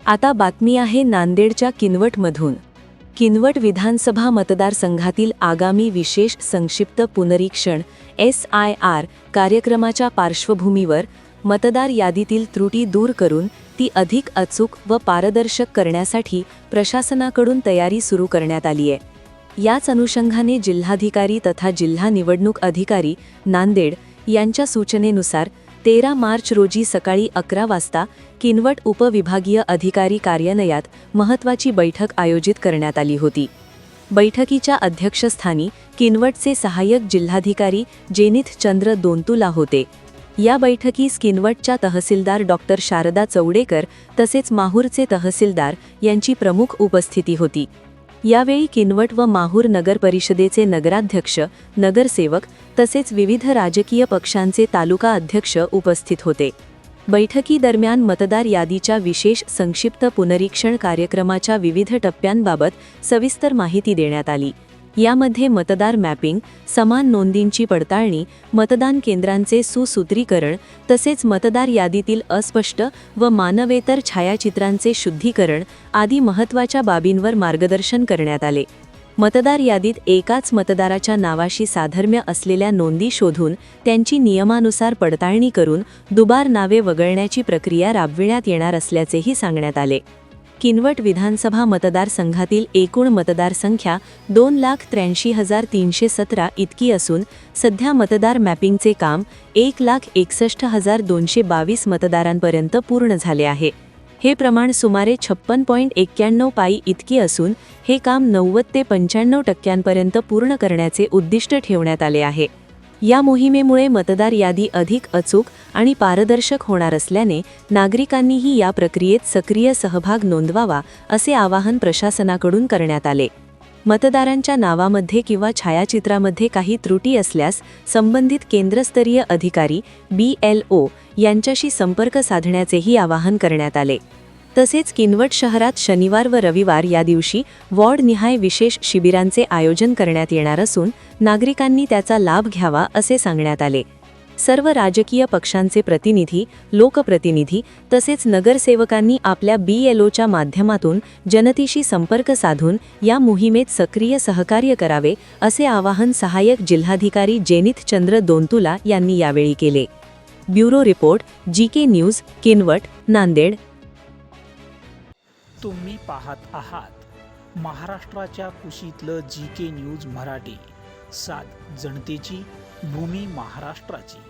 आता बातमी आहे नांदेडच्या किनवटमधून। किनवट विधानसभा मतदारसंघातील आगामी विशेष संक्षिप्त पुनरीक्षण SIR कार्यक्रमाच्या पार्श्वभूमीवर मतदार यादीतील त्रुटी दूर करून ती अधिक अचूक व पारदर्शक करण्यासाठी प्रशासनाकडून तयारी सुरू करण्यात आली आहे। याच अनुषंगाने जिल्हाधिकारी तथा जिल्हा निवडणूक अधिकारी नांदेड यांच्या सूचनेनुसार 13 मार्च रोजी सकाळी 11 वाजता किनवट उपविभागीय अधिकारी कार्यालयात महत्त्वाची बैठक आयोजित करण्यात आली होती। बैठकीच्या अध्यक्षस्थानी किनवटचे सहाय्यक जिल्हाधिकारी जेनिथ चंद्र दोंतुला होते। या बैठकीस किनवटच्या तहसीलदार डॉक्टर शारदा चौडेकर तसेच माहूरचे तहसीलदार यांची प्रमुख उपस्थिती होती। यावेळी किनवट व माहूर नगर परिषदेचे नगराध्यक्ष, नगरसेवक तसेच विविध राजकीय पक्षांचे तालुका अध्यक्ष उपस्थित होते। बैठकीदरम्यान मतदार यादीच्या विशेष संक्षिप्त पुनरीक्षण कार्यक्रमाच्या विविध टप्प्यांबाबत सविस्तर माहिती देण्यात आली। यामध्ये मतदार मॅपिंग, समान नोंदींची पडताळणी, मतदान केंद्रांचे सुसूत्रीकरण तसेच मतदार यादीतील अस्पष्ट व मानवेतर छायाचित्रांचे शुद्धीकरण आदी महत्त्वाच्या बाबींवर मार्गदर्शन करण्यात आले। मतदार यादीत एकाच मतदाराच्या नावाशी साधर्म्य असलेल्या नोंदी शोधून त्यांची नियमानुसार पडताळणी करून दुबार नावे वगळण्याची प्रक्रिया राबविण्यात येणार असल्याचेही सांगण्यात आले। किनवट विधानसभा मतदारसंघातील एकूण मतदारसंख्या 2,83,317 इतकी असून सध्या मतदार मॅपिंगचे काम 1,61,222 मतदारांपर्यंत पूर्ण झाले आहे। हे प्रमाण सुमारे 56.91% इतके असून हे काम 90 ते 95% पूर्ण करण्याचे उद्दिष्ट ठेवण्यात आले आहे। या मोहिमेमुळे मतदार यादी अधिक अचूक आणि पारदर्शक होणार असल्याने नागरिकांनीही या प्रक्रियेत सक्रिय सहभाग नोंदवावा असे आवाहन प्रशासनाकडून करण्यात आले। मतदारांच्या नावामध्ये किंवा छायाचित्रामध्ये काही त्रुटी असल्यास संबंधित केंद्रस्तरीय अधिकारी BLO यांच्याशी संपर्क साधण्याचेही आवाहन करण्यात आले। तसेच किनवट शहरात शनिवार व रविवार या दिवशी वॉर्डनिहाय विशेष शिबिरांचे आयोजन करण्यात येणार असून नागरिकांनी त्याचा लाभ घ्यावा असे सांगण्यात आले। सर्व राजकीय पक्षांचे प्रतिनिधी, लोकप्रतिनिधी तसेच नगरसेवकांनी आपल्या BLOच्या माध्यमातून जनतेशी संपर्क साधून या मोहिमेत सक्रिय सहकार्य करावे असे आवाहन सहाय्यक जिल्हाधिकारी जेनिथ चंद्र दोंतुला यांनी यावेळी केले। Bureau report, GK news, Kinwat, Nanded. तुम्ही पाहत आहात महाराष्ट्राच्या कुशीतलं GK न्यूज मराठी, सात जनतेची, भूमी महाराष्ट्राची।